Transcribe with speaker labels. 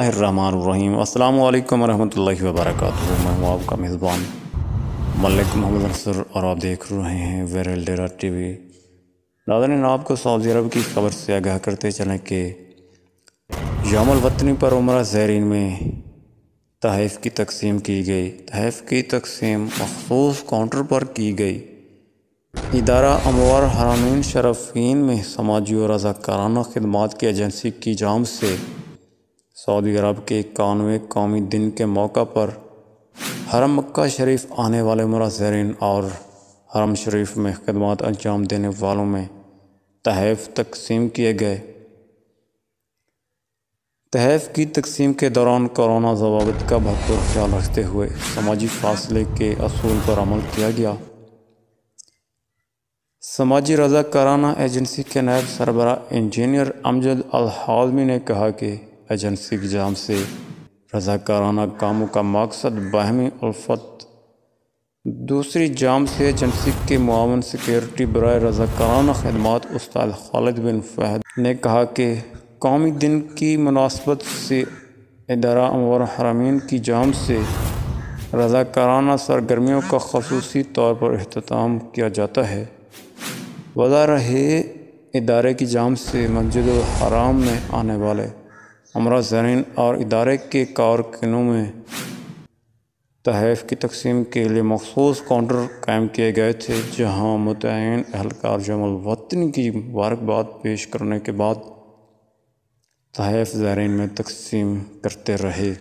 Speaker 1: الرحیم السلام علیکم ورحمۃ اللہ وبرکاتہ۔ میں ہوں آپ کا میزبان ملک محمد نصر اور آپ دیکھ رہے ہیں ویرل ڈیرا ٹی وی۔ ناظرین، آپ کو سعودی عرب کی خبر سے آگاہ کرتے چلیں کہ یوم الوطنی پر عمرہ زائرین میں تحائف کی تقسیم کی گئی۔ تحائف کی تقسیم مخصوص کاؤنٹر پر کی گئی۔ ادارہ اموار حرمین شریفین میں سماجی و رضاکارانہ خدمات کی ایجنسی کی جانب سے سعودی عرب کے 91ویں قومی دن کے موقع پر حرم مکہ شریف آنے والے عمرہ زائرین اور حرم شریف میں خدمات انجام دینے والوں میں تحائف تقسیم کیے گئے۔ تحائف کی تقسیم کے دوران کورونا ضوابط کا بھرپور خیال رکھتے ہوئے سماجی فاصلے کے اصول پر عمل کیا گیا۔ سماجی رضاکارانہ ایجنسی کے نائب سربراہ انجینئر امجد الحازمی نے کہا کہ ایجنسی کی جانب سے رضاکارانہ کاموں کا مقصد باہمی الفت۔ دوسری جانب سے ایجنسی کے معاون سیکریٹری برائے رضاکارانہ خدمات استاد خالد بن فہد نے کہا کہ قومی دن کی مناسبت سے ادارہ اموار حرمین کی جانب سے رضاکارانہ سرگرمیوں کا خصوصی طور پر اہتمام کیا جاتا ہے۔ وضع رہے، ادارے کی جانب سے مسجد الحرام میں آنے والے عمرہ زائرین اور ادارے کے کارکنوں میں تحائف کی تقسیم کے لیے مخصوص کاؤنٹر قائم کیے گئے تھے، جہاں متعین اہلکار یوم الوطنی کی مبارکباد پیش کرنے کے بعد تحائف زائرین میں تقسیم کرتے رہے۔